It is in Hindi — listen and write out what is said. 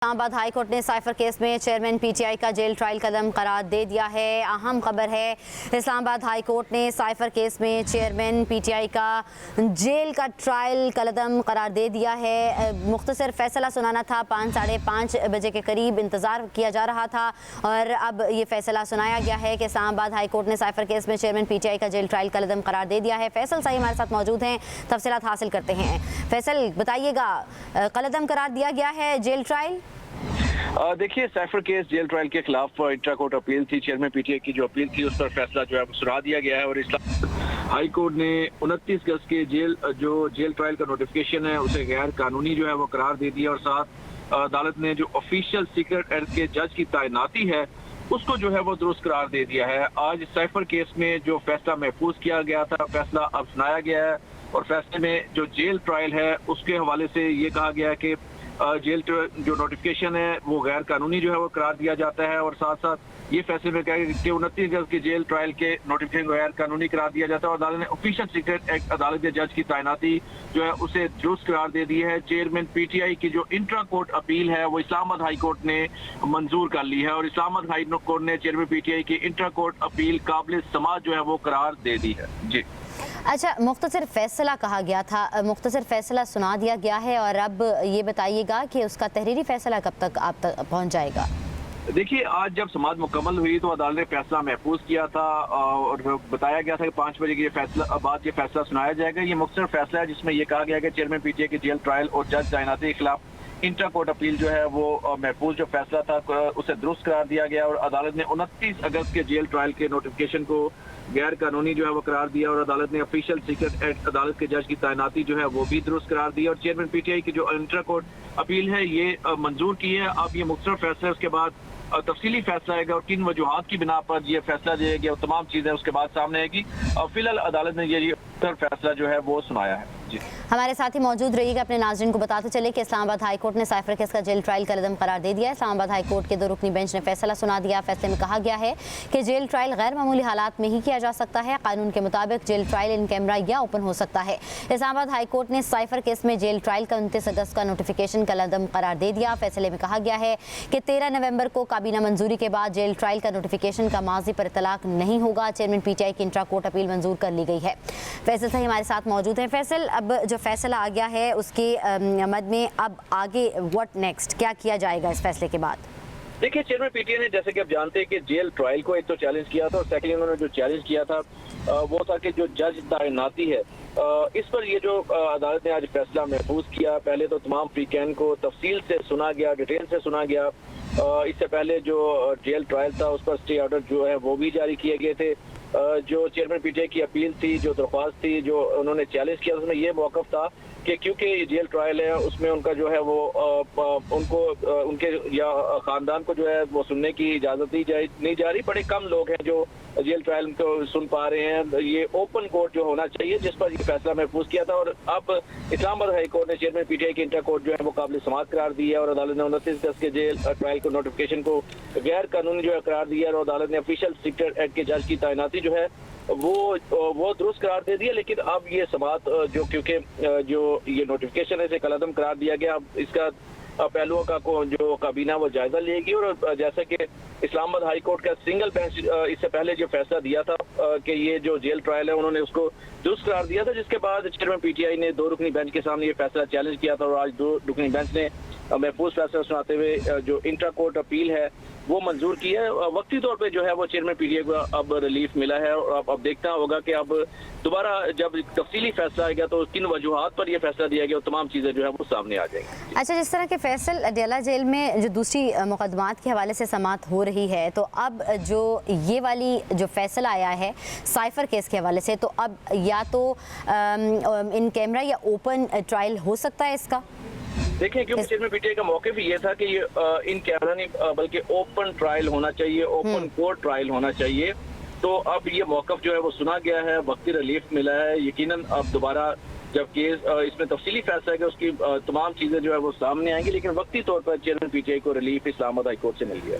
इस्लामाबाद हाई कोर्ट ने साइफर केस में चेयरमैन पीटीआई का जेल ट्रायल कदम करार दे दिया है। अहम खबर है, इस्लामाबाद हाई कोर्ट ने साइफर केस में चेयरमैन पीटीआई का जेल का ट्रायल कदम करार दे दिया है। मुख्तसर फैसला सुनाना था, 5 साढ़े 5 बजे के करीब इंतज़ार किया जा रहा था और अब ये फैसला सुनाया गया है कि इस्लामाबाद हाई कोर्ट ने साइफर केस में चेयरमैन पीटीआई का जेल ट्रायल कदम करार दे दिया है। फैसल साही हमारे साथ मौजूद हैं, तफसीलात हासिल करते हैं। फैसल बताइएगा, कदम करार दिया गया है जेल ट्रायल। देखिए, साइफर केस जेल ट्रायल के खिलाफ इंट्रा कोर्ट अपील थी। चेयरमैन पीटीआई की जो अपील थी उस पर फैसला जो है वो सुना दिया गया है और इस्लामाबाद हाई कोर्ट ने 29 अगस्त के जेल ट्रायल का नोटिफिकेशन है उसे गैर कानूनी जो है वो करार दे दिया और साथ अदालत ने जो ऑफिशियल सीक्रेट एक्ट के जज की तैनाती है उसको जो है वो दुरुस्त करार दे दिया है। आज साइफर केस में जो फैसला महफूज किया गया था, फैसला अब सुनाया गया है और फैसले में जो जेल ट्रायल है उसके हवाले से ये कहा गया है कि जेल जो नोटिफिकेशन है वो गैर कानूनी जो है वो करार दिया जाता है और साथ साथ ये फैसले में कहा कि 29 अगस्त के जेल ट्रायल के नोटिफिकेशन को गैर कानूनी करार दिया जाता है और अदालत ने ऑफिशियल सीक्रेट एक्ट अदालत के जज की तैनाती जो है उसे दुरुस्त करार दे दी है। चेयरमैन पीटीआई की जो इंट्रा कोर्ट अपील है वो इस्लामाबाद हाई कोर्ट ने मंजूर कर ली है और इस्लामाबाद हाई कोर्ट ने चेयरमैन पीटीआई की इंट्रा कोर्ट अपील काबिल समाअत जो है वो करार दे दी है। जी अच्छा, मुख्तसर फैसला कहा गया था, मुख्तसर फैसला सुना दिया गया है और अब ये बताइएगा कि उसका तहरीरी फैसला कब तक आप तक पहुंच जाएगा। देखिए, आज जब समाअत मुकम्मल हुई तो अदालत ने फैसला महफूज किया था और बताया गया था कि 5 बजे के बाद ये फैसला सुनाया जाएगा। ये मुख्तसर फैसला है जिसमें यह कहा गया कि चेयरमैन पीटीआई के जेल ट्रायल और जज तैनाती के खिलाफ इंटर कोर्ट अपील जो है वो महफूज जो फैसला था उसे दुरुस्त करार दिया गया और अदालत ने 29 अगस्त के जेल ट्रायल के नोटिफिकेशन को गैर कानूनी जो है वो करार दिया और अदालत ने ऑफिशियल सीक्रेट एक्ट अदालत के जज की तैनाती जो है वो भी दुरुस्त करार दी और चेयरमैन पीटीआई की जो इंटर कोर्ट अपील है ये मंजूर की है। अब ये मुख्तसर फैसला है, उसके बाद तफसीली फैसला आएगा और किन वजूहात की बिना पर ये फैसला दिया गया और तमाम चीजें उसके बाद सामने आएगी। फिलहाल अदालत ने ये फैसला जो है वो सुनाया है। जी हमारे साथ ही मौजूद रहिएगा, अपने नाज़रीन को बताते चले कि इस्लामाबाद हाई कोर्ट ने साइफर केस का जेल ट्रायल का कदम करार दे दिया है। इस्लामाबाद हाई कोर्ट के 2 रुकनी बेंच ने फैसला सुना दिया। फैसले में कहा गया है कि जेल ट्रायल गैर मामूली हालात में ही किया जा सकता है। कानून के मुताबिक जेल ट्रायल इन कैमरा या ओपन हो सकता है। इस्लामाबाद हाई कोर्ट ने साइफर केस में जेल ट्रायल का 29 अगस्त का नोटिफिकेशन का कदम करार दे दिया। फैसले में कहा गया है कि 13 नवंबर को काबीना मंजूरी के बाद जेल ट्रायल का नोटिफिकेशन का माजी पर इतलाक नहीं होगा। चेयरमैन पीटीआई की इंट्रा कोर्ट अपील मंजूर कर ली गई है। फैसल साही हमारे साथ मौजूद हैं। फैसल, अब जो फैसला आ गया है उसके मद में अब आगे व्हाट नेक्स्ट, क्या किया जाएगा इस फैसले के बाद? देखिए, चेयरमैन पीटीआई ने जैसे कि आप जानते हैं कि जेल ट्रायल को एक तो चैलेंज किया था और सेकंड उन्होंने जो चैलेंज किया था वो था कि जो जज तैनाती है इस पर ये जो अदालत ने आज फैसला महफूज किया। पहले तो तमाम फ्रीकैन को तफसील से सुना गया, डिटेल से सुना गया। इससे पहले जो जेल ट्रायल था उस पर स्टे ऑर्डर जो है वो भी जारी किए गए थे। जो चेयरमैन पीटीआई की अपील थी, जो दरख्वास्त थी, जो उन्होंने चैलेंज किया उसमें ये मौक़िफ़ था कि क्योंकि ये जेल ट्रायल है उसमें उनका जो है वो उनको उनके या ख़ानदान को जो है वो सुनने की इजाज़त नहीं जा रही। बड़े कम लोग हैं जो जेल ट्रायल को सुन पा रहे हैं। ये ओपन कोर्ट जो होना चाहिए जिस पर ये फैसला महफूज किया था और अब इस्लामाबाद हाई कोर्ट ने चेयरमैन पीटीआई की इंटर कोर्ट जो है वो काबिल समाअत करार दी है और अदालत ने 29 अगस्त के जेल ट्रायल को नोटिफिकेशन को गैर कानूनी जो है करार दिया और अदालत ने ऑफिशियल सीक्रेट एक्ट के जज की तैनाती जो है वो दुरुस्त करार दे दिया। लेकिन अब ये समाअत जो क्योंकि जो ये नोटिफिकेशन है इसे कलअदम करार दिया गया, अब इसका पहलुओं का जो काबीना वो जायजा लेगी और जैसा कि इस्लामाबाद हाई कोर्ट का सिंगल बेंच इससे पहले जो फैसला दिया था कि ये जो जेल ट्रायल है उन्होंने उसको दुरुस्त करार दिया था, जिसके बाद चेयरमैन पीटीआई ने 2 रुकनी बेंच के सामने ये फैसला चैलेंज किया था और आज 2 रुकनी बेंच ने महफूज फैसला सुनाते हुए जो इंट्रा कोर्ट अपील है वो मंजूर की है। वक्ती तौर पे जो है वो चेयरमैन पीटीआई को अब रिलीफ मिला है और अब देखना होगा कि अब दोबारा जब तफसीली फैसला आएगा तो किन वजूहात पर यह फैसला दिया गया और तमाम चीज़ें जो है वो सामने आ जाएंगी। अच्छा, जिस तरह के फैसल अडयाला जेल में जो दूसरी मुकदमात के हवाले से समाअत हो रही है, तो अब जो ये वाली जो फैसला आया है साइफर केस के हवाले से, तो अब या तो इन कैमरा या ओपन ट्रायल हो सकता है इसका? देखिए, क्योंकि चेयरमैन पीटीआई का मौक़िफ़ ये था कि ये इन कैमरा नहीं बल्कि ओपन ट्रायल होना चाहिए, ओपन कोर्ट ट्रायल होना चाहिए। तो अब ये मौक़िफ़ जो है वो सुना गया है, वक्ती रिलीफ मिला है। यकीनन अब दोबारा जब केस इसमें तफसीली फैसला है उसकी तमाम चीज़ें जो है वो सामने आएंगी, लेकिन वक्ती तौर पर चेयरमैन पीटीआई को रिलीफ इस्लामाबाद हाई कोर्ट से मिल गया।